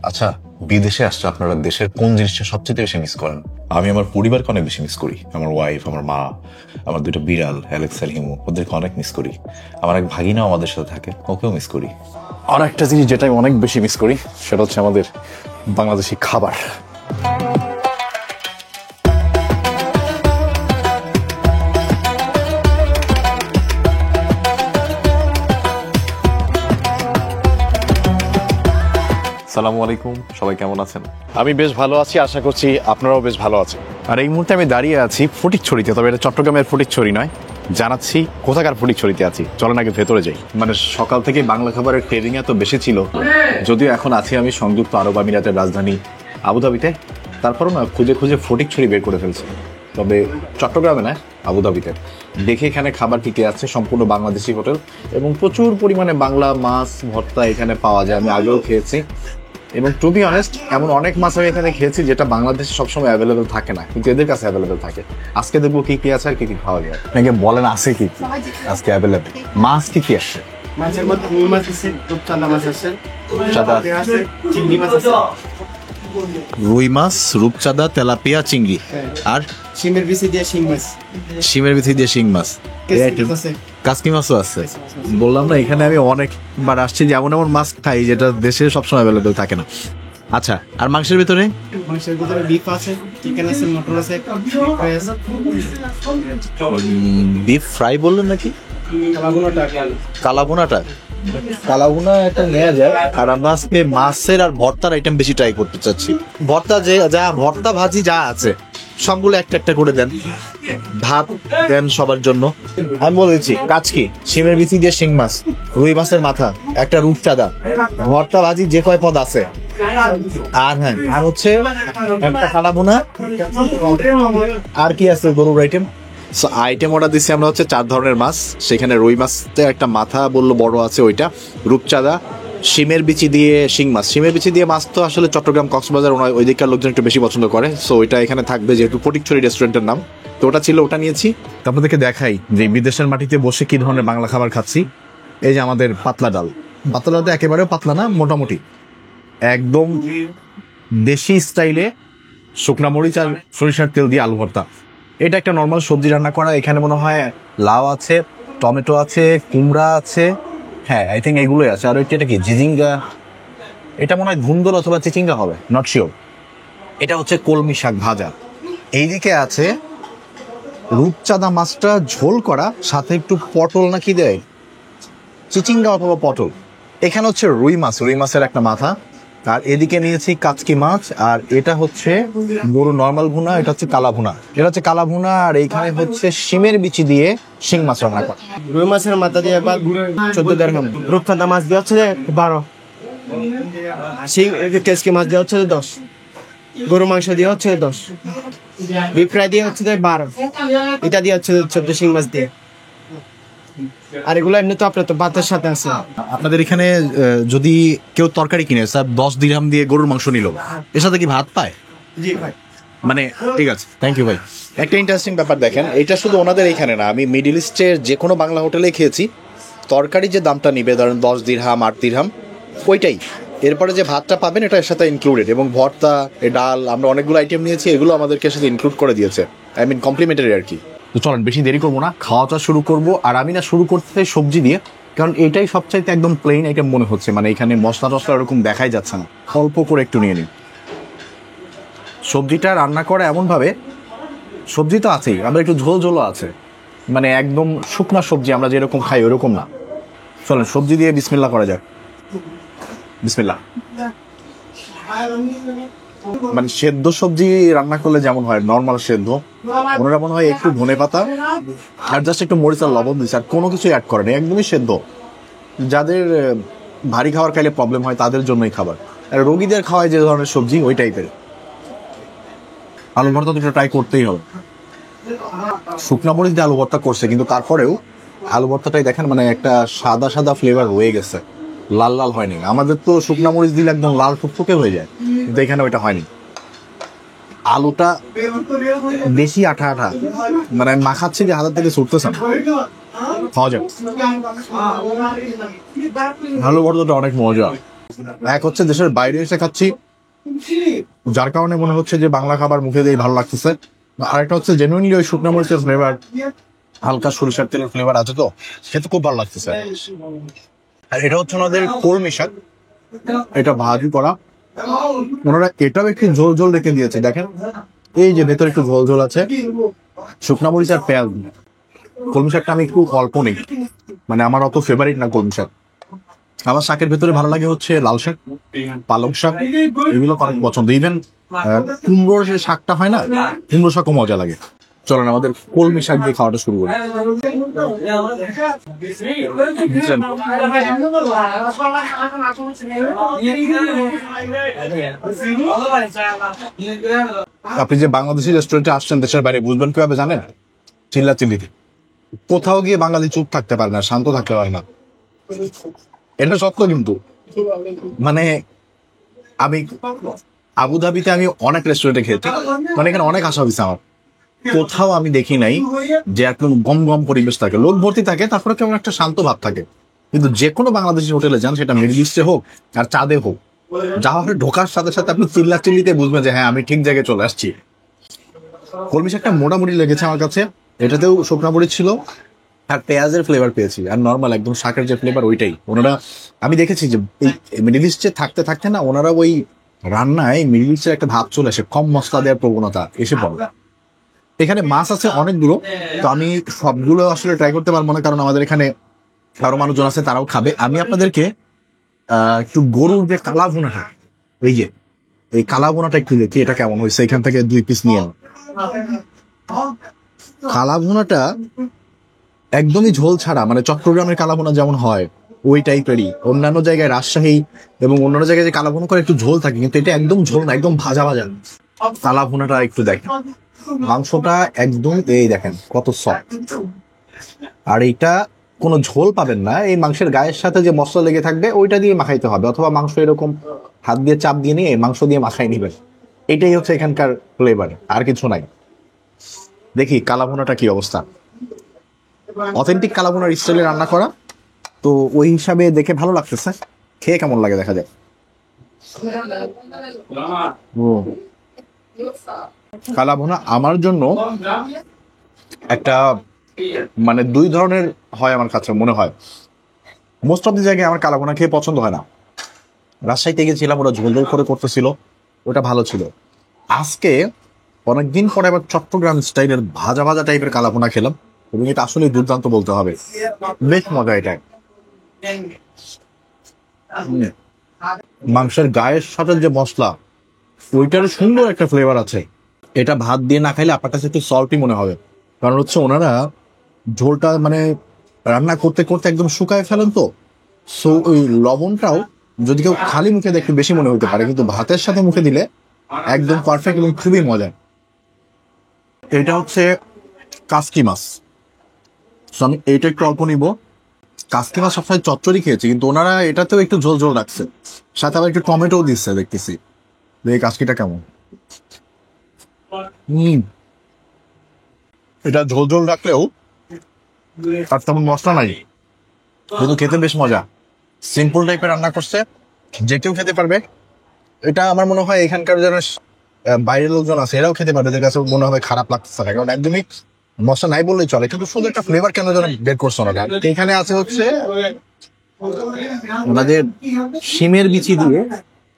আচ্ছা, বিদেশে আসছে, আপনারা দেশের কোন জিনিসটা সবচেয়ে বেশি মিস করেন? আমি আমার পরিবারকে অনেক বেশি মিস করি। আমার ওয়াইফ, আমার মা, আমার দুটো বিড়াল অ্যালেক্স আর হিমু, ওদেরকে অনেক মিস করি। আমার এক ভাগিনাও আমাদের সাথে থাকে, ওকেও মিস করি। আর একটা জিনিস যেটা আমি অনেক বেশি মিস করি সেটা হচ্ছে আমাদের বাংলাদেশি খাবার। আসসালামু আলাইকুম, সবাই কেমন আছেন? আমি বেশ ভালো আছি, আশা করছি আপনারাও বেশ ভালো আছেন। আর এই মুহূর্তে আমি দাঁড়িয়ে আছি ফটিকছড়িতে, তবে এটা চট্টগ্রামের ফটিকছড়ি নয়। জানাচ্ছি কোথাকার ফটিকছড়িতে আছি, চলেন আগে ভেতরে যাই। মানে সকাল থেকে বাংলা খাবারের ক্রেভিং এত বেশি ছিল, যদিও এখন আছি আমি সংযুক্ত আরব আমিরাতের রাজধানী আবুধাবিতে, তারপরও না খুঁজে খুঁজে ফটিকছড়ি বের করে ফেলছি। তবে চট্টগ্রামে না, আবুধাবিতে। দেখে এখানে খাবার কি আছে, সম্পূর্ণ বাংলাদেশি হোটেল এবং প্রচুর পরিমাণে বাংলা মাছ ভর্তা এখানে পাওয়া যায়। আমি আগেও খেয়েছি এবং টু বি অনেস্ট এমন অনেক মাছ আমি এখানে খেয়েছি যেটা বাংলাদেশে সবসময় অ্যাভেলেবেল থাকে না, কিন্তু এদের কাছে অ্যাভেলেবেল থাকে। আজকে দেখবো কি কি আছে আর কি কি খাওয়া যায়। আপনাকে বলেন আছে কি কি আজকে অ্যাভেলেবেল? মাছ কি কি আসছে? মাছের মধ্যে রুই মাছ আছে, রূপচাঁদা মাছ আছে, চিংড়ি মাছ আছে, রুই মাছ, রূপচাঁদা, তেলাপিয়া, চিংড়ি আর শিমের বিচি দিয়ে শিং মাছ, শিমের ভিতর দিয়ে শিং মাছ, কাসকি মাছও আছে। বললাম না এখানে আমি অনেকবার আসছি যে এমন এমন মাছ খাই যেটা দেশে সবসময় অ্যাভেলেবেল থাকে না। আচ্ছা, আর মাংসের ভিতরে? মাংসের ভিতরে বিফ আছে, চিকেন আছে, মটন আছে, ফ্রাই আছে, বিফ ফ্রাই বললেন নাকি? কালাভুনাটা কালাভুনা একটা নেওয়া যায়। আর আমরা আজকে মাছের আর ভর্তার আইটেম বেশি ট্রাই করতে চাচ্ছি। ভর্তা যে যা ভর্তা ভাজি যা আছে সবগুলো একটা একটা করে দেন, ভাত দেন সবার জন্য। আমি বলেছি কাচকি, শিমের বিচি দিয়ে শিং মাছ, রুই মাছের মাথা, একটা রূপচাঁদা, ভর্তা ভাজি যে কয় পদ আছে, আর হ্যাঁ আর হচ্ছে একটা কালাভুনা। আর কি আছে গরুর আইটেম? আইটেম অর্ডার দিচ্ছি আমরা হচ্ছে 4 ধরনের মাছ। সেখানে রুই মাছতে একটা মাথা বললো বড় আছে ওইটা, রূপচাঁদা, শিমের বিচি দিয়ে শিং মাছ। শিমের বিচি দিয়ে মাছ তো আসলে চট্টগ্রাম কক্সবাজার ওই দিককার লোকজন একটু বেশি পছন্দ করে, সো ওইটা এখানে থাকবে যেহেতু ফটিকছড়ি রেস্টুরেন্টের নাম, তো ওটা ছিল, ওটা নিয়েছি। আপনাদেরকে দেখাই যে বিদেশের মাটিতে বসে কি ধরনের বাংলা খাবার খাচ্ছি। এই যে আমাদের পাতলা ডাল, পাতলা ডালটা একেবারেও পাতলা না, মোটামুটি একদম দেশি স্টাইলে শুকনা মরিচ আর সরিষার তেল দিয়ে আলু ভর্তা। এটা একটা নর্মাল সবজি রান্না করা। এখানে মনে হয় লাউ আছে, টমেটো আছে, কুমড়া আছে, হ্যাঁ আই থিঙ্ক এগুলোই আছে। আর এটা কি জিজিঙ্গা, এটা মনে হয় ধুন্দল অথবা চিচিঙ্গা হবে, নট শিওর। এটা হচ্ছে কলমি শাক ভাজা। এইদিকে আছে রূপচাঁদা মাছটা ঝোল করা, সাথে একটু পটল নাকি দেয়, চিচিঙ্গা অথবা পটল। এখানে হচ্ছে রুই মাছ, রুই মাছের একটা মাথা। আর এদিকে নিয়েছি কাচকি মাছ, আর এটা হচ্ছে গরু নর্মাল ভুনা, এটা হচ্ছে কালা ভুনা, এটা হচ্ছে কালা ভুনা। আর এইখানে হচ্ছে শিমের বিচি দিয়ে শিং মাছ রান্না করা। রুই মাছের মাথা দিয়ে 14 দেড়হাম, রূপচাঁদা মাছ দিয়ে হচ্ছে 12, শিং কেসকি মাছ দিয়ে হচ্ছে 10, গরু মাংস দিয়ে হচ্ছে 10, বিফ ফ্রাই দিয়ে হচ্ছে 12, এটা দিয়ে হচ্ছে 14 শিং মাছ দিয়ে। আর এগুলো এমনি তো আপনার তো ভাতের সাথে আছে। আপনাদের এখানে যদি কেউ তরকারি কিনে স্যার 10 দিরহাম দিয়ে গরুর মাংস নিল, এর সাথে কি ভাত পায়? জি ভাই। মানে ঠিক আছে, থ্যাংক ইউ ভাই। একটা ইন্টারেস্টিং ব্যাপার দেখেন, এটা শুধু ওনাদের এখানে না, আমি মিডল ইস্টের যে কোনো বাংলা হোটেলে খেয়েছি, তরকারি যে দামটা নিবে ধরেন 10 দিরহাম 8 দিরহাম ওইটাই, এরপরে যে ভাতটা পাবেন এটা এর সাথে ইনক্লুডেড, এবং ভর্তা, ডাল, আমরা অনেকগুলো আইটেম নিয়েছি, এগুলো আমাদেরকে সাথে ইনক্লুড করে দিয়েছে, আই মিন কমপ্লিমেন্টারি আর কি। তো চলেন বেশি দেরি করবো না, খাওয়াটা শুরু করব। আর আমি না শুরু করতে চাই সবজি দিয়ে, কারণ এটাই সবচাইতে একদম প্লেন আইটেম মনে হচ্ছে, মানে এখানে মশলা টসলা এরকম দেখাই যাচ্ছে না। অল্প করে একটু নিয়ে নিই। সবজিটা রান্না করা এমনভাবে, সবজি তো আছেই, আমরা একটু ঝোল ঝোলও আছে, মানে একদম শুকনা সবজি আমরা যেরকম খাই ওরকম না। চলেন সবজি দিয়ে বিসমিল্লাহ করা যাক। বিসমিল্লাহ। মানে সেদ্ধ সবজি রান্না করলে যেমন হয় নর্মাল সেদ্ধ, ওনারা মনে হয় একটু ধনেপাতা আর জাস্ট একটু মরিচ আর লবণ দিচ্ছে, আর কোনো কিছু অ্যাড করেনি, একদমই সেদ্ধ। যাদের ভারী খাবার খাইলে প্রবলেম হয় তাদের জন্যই খাবার, আর রোগীদের খাওয়ায় যে ধরনের সবজি ওই টাইপের। আলু ভর্তা দুটো ট্রাই করতেই হবে। শুকনা মরিচ দিয়ে আলু ভর্তা করছে, কিন্তু তারপরেও আলু ভর্তাটাই দেখেন মানে একটা সাদা সাদা ফ্লেভার রয়ে গেছে, লাল লাল হয়নি। আমাদের তো শুকনা মরিচ দিলে একদম লাল টুকটুকে হয়ে যায়, কিন্তু এখানে ওইটা হয়নি। আলুটা বেশি আঠা আঠা, মানে আমি মাখাচ্ছি যে হাতের থেকে ছুটতেছে না। খাওয়া যাক। আলু ভর্তাটা অনেক মজা। এক হচ্ছে দেশের বাইরে এসে খাচ্ছি, যার কারণে মনে হচ্ছে যে বাংলা খাবার মুখে দিয়ে ভালো লাগতেছে। আরেকটা হচ্ছে জেনুইনলি ওই শুকনো মরিচের ফ্লেভার, হালকা সরিষার তেলের ফ্লেভার আছে, তো খেতে খুব ভালো লাগতেছে। আর এটা হচ্ছে ওনাদের কলমি শাক, এটা ভাজি করা। ওনারা এটাও একটু ঝোল ঝোল রেখে দিয়েছে, দেখেন এই যে ভেতরে একটু ঝোল ঝোল আছে, শুকনা মরিচ আর পেঁয়াজ। কলমি শাকটা আমি একটু অল্প নেই, মানে আমার অত ফেভারিট না কলমি শাক। আমার শাকের ভেতরে ভালো লাগে হচ্ছে লাল শাক, পালং শাক, এগুলো অনেক পছন্দ। ইভেন কুমড়োর যে শাকটা হয় না, কুমড়ো শাকও মজা লাগে। চলেন আমাদের কলমি শাক দিয়ে খাওয়াটা শুরু করি। আপনি যে বাংলাদেশি রেস্টুরেন্টে আসছেন দেশের বাইরে, বুঝবেন কিভাবে জানেন? চিল্লাচিল্লিতে। কোথাও গিয়ে বাঙালি চুপ থাকতে পারে না, শান্ত থাকতে পারে না, এটা সত্য। কিন্তু মানে আমি আবুধাবিতে আমি অনেক রেস্টুরেন্টে খেয়েছি, মানে এখানে অনেক আসা হয়েছে আমার, কোথাও আমি দেখি নাই যে একদম গম গম পরিবেশ থাকে, লোক ভর্তি থাকে, তারপরে কেমন একটা শান্ত ভাব থাকে। কিন্তু যে কোনো বাংলাদেশি হোটেলে যান, সেটা মিডল ইস্টে হোক আর চাঁদে হোক, যাওয়ার ঢোকার সাথে সাথে আপনি চিল্লিতে বুঝবেন যে হ্যাঁ আমি ঠিক জায়গায় চলে আসছি। কলমি শাকটা মোটামুটি লেগেছে আমার কাছে, এটাতেও শুকনা মরিচ ছিল আর পেঁয়াজের ফ্লেভার পেয়েছি, আর নর্মাল একদম শাকের যে ফ্লেভার ওইটাই। ওনারা আমি দেখেছি যে এই মিডল ইস্টে থাকতে থাকতে না, ওনারা ওই রান্নায় মিডল ইস্টের একটা ভাব চলে আসে, কম মশলা দেওয়ার প্রবণতা এসে পড়ে। এখানে মাছ আছে অনেকগুলো, তো আমি সবগুলো আসলে ট্রাই করতে পারবো না, কারণ আমাদের এখানে আরো মানুষজন আছে, তারাও খাবে। আমি আপনাদেরকে একটু গরুর যে কালা ভুনাটা, এই যে এই কালা ভুনাটা একটু দেখি এটা কেমন হয়েছে, এখান থেকে 2 পিস নিয়ে এলাম। কালা ভুনাটা একদমই ঝোল ছাড়া, মানে চট্টগ্রামের কালা ভুনা যেমন হয় ওই টাইপেরই। অন্যান্য জায়গায় রাজশাহী এবং অন্যান্য জায়গায় যে কালা ভুনা করে একটু ঝোল থাকে, কিন্তু এটা একদম ঝোল না, একদম ভাজা ভাজা। কালা ভুনাটা একটু দেখেন, মাংসটা একদম এই দেখেন কত সফট, আর এইটা কোনো ঝোল পাবেন না, এই মাংসের গায়ের সাথে যে মশলা লেগে থাকবে ওইটা দিয়ে মাখাইতে হবে, অথবা মাংস এরকম হাত দিয়ে চাপ দিয়ে নিয়ে মাংস দিয়ে মাখাই নিবেন। এটাই হচ্ছে এখানকার ফ্লেভার, আর কিছু নাই। দেখি কালাভুনাটা কি অবস্থা, অথেন্টিক কালাভুনার স্টাইলে রান্না করা, তো ওই হিসাবে দেখে ভালো লাগতেছে। খেয়ে কেমন লাগে দেখা যায়। কালাভুনা আমার জন্য একটা মানে 2 ধরনের হয় আমার কাছে মনে হয়। মোস্ট অফ দি জায়গায় আমার কালাভুনা খেয়ে পছন্দ হয় না। রাজশাহীতে গেছিলাম, ওরা ঝোল ঝোল করে করতেছিল, ওটা ভালো ছিল। আজকে অনেকদিন পরে আবার চট্টগ্রাম স্টাইলের ভাজা ভাজা টাইপের কালাভুনা খেলাম, এবং এটা আসলে দুর্দান্ত বলতে হবে, বেশ মজা এটা। মাংসের গায়ের সাথে যে মশলা, ওইটার সুন্দর একটা ফ্লেভার আছে। এটা ভাত দিয়ে না খাইলে আপনার কাছে একটু সল্টি মনে হবে, কারণ হচ্ছে ওনারা ঝোলটা মানে রান্না করতে করতে একদম শুকায় ফেলেন, তো সো ওই লবণটাও যদি কেউ খালি মুখে দেখতে বেশি মনে হতে পারে, কিন্তু ভাতের সাথে মুখে দিলে একদম পারফেক্ট এবং খুবই মজা। এটা হচ্ছে কাসকি মাছ, সো আমি এইটা একটু অল্প নিব। কাসকি মাছ সবসময় চচ্চড়ি খেয়েছি, কিন্তু ওনারা এটাতেও একটু ঝোল ঝোল রাখছে, সাথে আবার একটু টমেটো দিচ্ছে দেখতেছি। এই কাসকিটা কেমন, এটা ঝোল ঝোল রাখলেও আর তেমন মশলা নাই, কিন্তু খেতে বেশ মজা। সিম্পল টাইপের রান্না করছে, যে কেউ খেতে পারবে। এটা আমার মনে হয় এখানকার যারা বাইরের লোকজন আছে এরাও খেতে পারবে, এদের কাছে মনে হবে খারাপ লাগতেছে না, কারণ একদমই মশলা নাই বললেই চলে, কিন্তু শুধু একটা ফ্লেভার কেন যেন বের করছে না। এখানে আছে হচ্ছে ওনাদের শিমের বিচি দিয়ে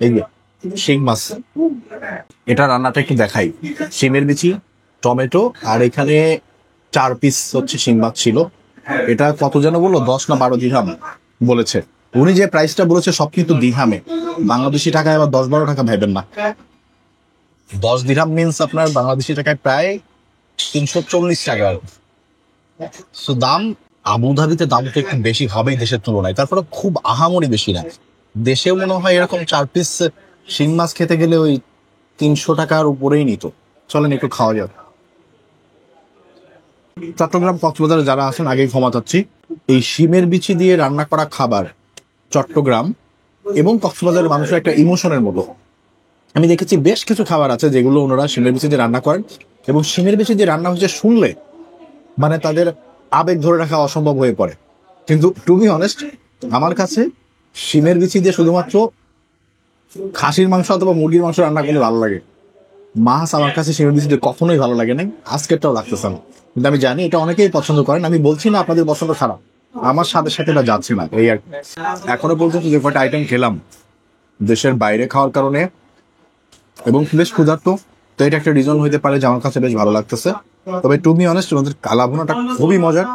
এই যে শিং মাছ, এটা রান্নাটা একটু দেখাই। শিমের বিচি, টমেটো, আর এখানে 4 পিস হচ্ছে শিং মাছ ছিল। এটা কত যেন বললো, 10 না 12 দিরহাম বলেছে। উনি যে প্রাইসটা বলেছে সব কিন্তু দিরহামে, বাংলাদেশি টাকায় আবার 10-12 টাকা ভাবেন না। 10 দিরহাম মিনস আপনার বাংলাদেশি টাকায় প্রায় 340 টাকা। সো দাম আবুধাবিতে দামটা একটু বেশি হবেই দেশের তুলনায়, তারপরে খুব আহামরি বেশি না। দেশেও মনে হয় এরকম 4 পিস শিং মাছ খেতে গেলে ওই 300 টাকার উপরেই নিত। চলেন একটু খাওয়া যাক। চট্টগ্রাম কক্সবাজারে যারা আছেন আগেই ক্ষমা চাচ্ছি, এই শিমের বিচি দিয়ে রান্না করা খাবার চট্টগ্রাম এবং কক্সবাজারের মানুষের একটা ইমোশনের মতো। আমি দেখেছি বেশ কিছু খাবার আছে যেগুলো ওনারা শিমের বিচি দিয়ে রান্না করেন, এবং শিমের বিচি দিয়ে রান্না হচ্ছে শুনলে মানে তাদের আবেগ ধরে রাখা অসম্ভব হয়ে পড়ে। কিন্তু টু বি অনেস্ট, আমার কাছে শিমের বিচি দিয়ে শুধুমাত্র খাসির মাংস অথবা মুরগির মাংস রান্না করলে ভালো লাগে, মাছ আমার কাছে সেরকম কখনোই ভালো লাগে না, আজকেরটাও লাগতেছে না। কিন্তু আমি জানি এটা অনেকেই পছন্দ করেন, আমি বলছি না আপনাদের পছন্দ খারাপ, আমার সাথে সাথে এটা যাচ্ছে না এই আর কি। এখনো পর্যন্ত যে কটা আইটেম খেলাম দেশের বাইরে খাওয়ার কারণে এবং বেশ ক্ষুধার্ত, তো এটা একটা রিজন হইতে পারে যে আমার কাছে বেশ ভালো লাগতেছে। তবে টু বি অনেস্ট আমাদের কালাভুনাটা খুবই মজার,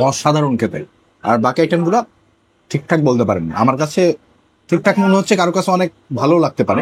অসাধারণ খেতে। আর বাকি আইটেমগুলো ঠিকঠাক বলতে পারেন না, আমার কাছে ঠিকঠাক মনে হচ্ছে, কারো কাছে অনেক ভালো লাগতে পারে,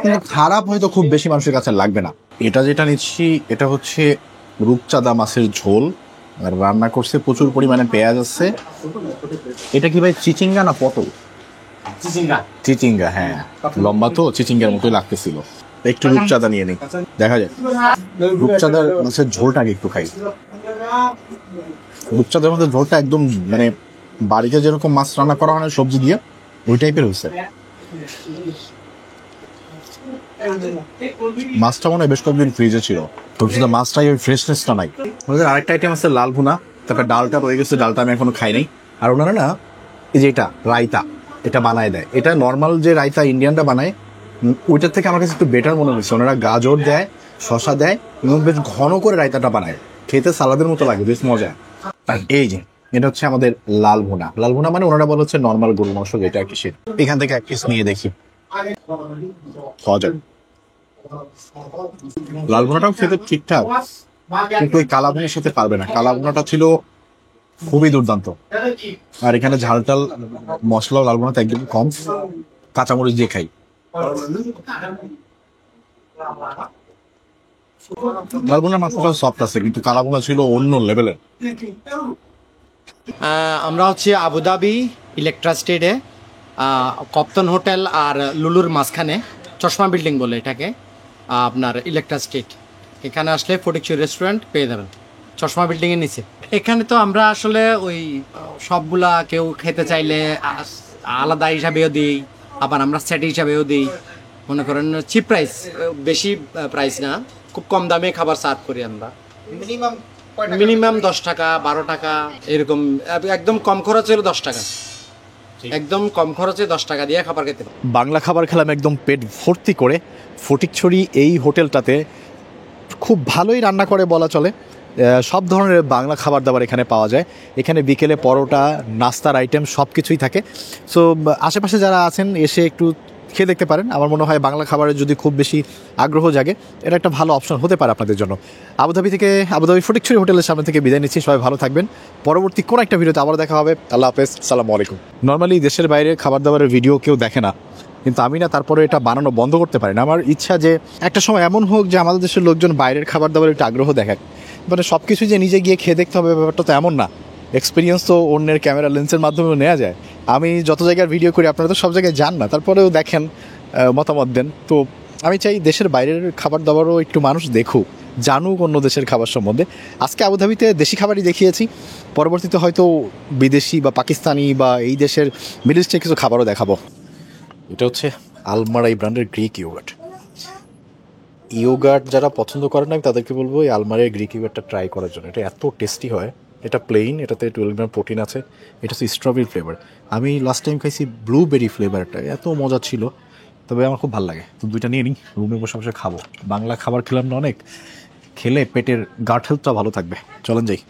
কিন্তু খারাপ হয়তো খুব বেশি মানুষের কাছে লাগবে না। এটা যেটা নিচ্ছি এটা হচ্ছে রূপচাঁদা মাছের ঝোল, আর রান্না করছে প্রচুর পরিমাণে পেঁয়াজ আছে। এটা কি ভাই চিচিঙ্গা না পটল? চিচিঙ্গা, হ্যাঁ লম্বা তো চিচিঙ্গার মতোই লাগতেছিল। একটু রূপচাঁদা নিয়ে নিই, দেখা যায় রূপচাঁদার মাছের ঝোলটা আগে একটু খাই। রূপচাঁদার মধ্যে ঝোলটা একদম মানে বাড়িতে যেরকম মাছ রান্না করা হয় না সবজি দিয়ে, ওই টাইপের হয়েছে। মাছটা মনে হয় বেশ কয়েকদিন ফ্রিজে ছিল, তো শুধু মাছটাই ওই ফ্রেশনেসটা নাই। ওদের আরেকটা আইটেম আছে লাল ভুনা, তারপর ডালটা রয়ে গেছে, ডালটা আমি এখনো খাই নাই। আর ওনারা না এই যে এটা রায়তা এটা বানায় দেয়, এটা নর্মাল যে রায়তা ইন্ডিয়ানটা বানায় ওইটার থেকে আমার কাছে একটু বেটার মনে হয়েছে। ওনারা গাজর দেয়, শশা দেয় এবং বেশ ঘন করে রায়তাটা বানায়, খেতে সালাদের মতো লাগে, বেশ মজা। আর এই যে এটা হচ্ছে আমাদের লাল ভুনা। লাল ভুনা মানে ওনারা বলে হচ্ছে নর্মাল গরুর মাংস যেটা আর কি, সে এখান থেকে এক পিস নিয়ে দেখি খাওয়া যায়। লাল ভুনাটাও খেতে ঠিকঠাক, কিন্তু ওই কালা ভুনার সাথে পারবে না। কালা ভুনাটা ছিল খুবই দুর্দান্ত, আর এখানে ঝাল টাল মশলা লাল ভুনাতে একদম কম, কাঁচামরিচ দিয়ে খাই। লাল ভুনার মাংসটা সফট আছে, কিন্তু কালা ভুনা ছিল অন্য লেভেলের। আমরা হচ্ছে আবুধাবি ইলেকট্রা স্টেটে কপ্তন হোটেল আর লুলুর মাঝখানে, চশমা বিল্ডিং বলে এটাকে, আপনার ইলেকট্রা স্টেট। এখানে আসলে ফটিকছড়ি রেস্টুরেন্ট পেয়ে যাবেন চশমা বিল্ডিংয়ের নিচে। এখানে তো আমরা আসলে ওই সবগুলা কেউ খেতে চাইলে আলাদা হিসাবেও দিই, আবার আমরা সেট হিসাবেও দিই। মনে করেন চিপ প্রাইস, বেশি প্রাইস না, খুব কম দামে খাবার সার্ভ করি আমরা। মিনিমাম 10 টাকা 12 টাকা এরকম, একদম কম খরচ হলো 10 টাকা, একদম কম খরচে 10 টাকা দিয়ে খাবার খেতে পারেন। বাংলা খাবার খেলাম একদম পেট ভর্তি করে। ফটিকছড়ি এই হোটেলটাতে খুব ভালোই রান্না করে বলা চলে, সব ধরনের বাংলা খাবার দাবার এখানে পাওয়া যায়। এখানে বিকেলে পরোটা, নাস্তার আইটেম সব কিছুই থাকে। সো আশেপাশে যারা আছেন এসে একটু খেয়ে দেখতে পারেন। আমার মনে হয় বাংলা খাবারের যদি খুব বেশি আগ্রহ জাগে, এটা একটা ভালো অপশন হতে পারে আপনাদের জন্য। আবুধাবি ফটিকছড়ি হোটেলের সামনে থেকে বিদায় নিচ্ছি, সবাই ভালো থাকবেন। পরবর্তী কোনো একটা ভিডিওতে আবার দেখা হবে। আল্লাহ হাফেজ, সালামু আলাইকুম। নর্মালি দেশের বাইরে খাবার দাবারের ভিডিও কেউ দেখে না, কিন্তু আমি না তারপরে এটা বানানো বন্ধ করতে পারি না। আমার ইচ্ছা যে একটা সময় এমন হোক যে আমাদের দেশের লোকজন বাইরের খাবার দাবারের একটু আগ্রহ দেখায়। মানে সব কিছু যে নিজে গিয়ে খেয়ে দেখতে হবে ব্যাপারটা তো এমন না, এক্সপিরিয়েন্স তো অন্যের ক্যামেরা লেন্সের মাধ্যমেও নেওয়া যায়। আমি যত জায়গায় ভিডিও করি, আপনারা তো সব জায়গায় যান না, তারপরেও দেখেন, মতামত দেন। তো আমি চাই দেশের বাইরের খাবার দাবারও একটু মানুষ দেখুক, জানুক অন্য দেশের খাবার সম্বন্ধে। আজকে আবুধাবিতে দেশি খাবারই দেখিয়েছি, পরবর্তীতে হয়তো বিদেশি বা পাকিস্তানি বা এই দেশের মিডল ইস্টের কিছু খাবারও দেখাবো। এটা হচ্ছে আলমারাই ব্র্যান্ডের গ্রিক ইয়োগার্ট যারা পছন্দ করেন আমি তাদেরকে বলবো এই আলমারাই গ্রিক ইয়োগার্টটা ট্রাই করার জন্য। এটা এত টেস্টি হয়, এটা প্লেন, এটাতে 12 গ্রাম প্রোটিন আছে, এটা হচ্ছে স্ট্রবেরি ফ্লেভার। আমি লাস্ট টাইম খাইছি ব্লুবেরি ফ্লেভারটা, এত মজা ছিল, তবে আমার খুব ভালো লাগে। তো দুইটা নিয়ে নিই, রুমে বসে বসে খাবো। বাংলা খাবার খেলাম না অনেক, খেলে পেটের গাট হেলথটা ভালো থাকবে। চলেন যাই।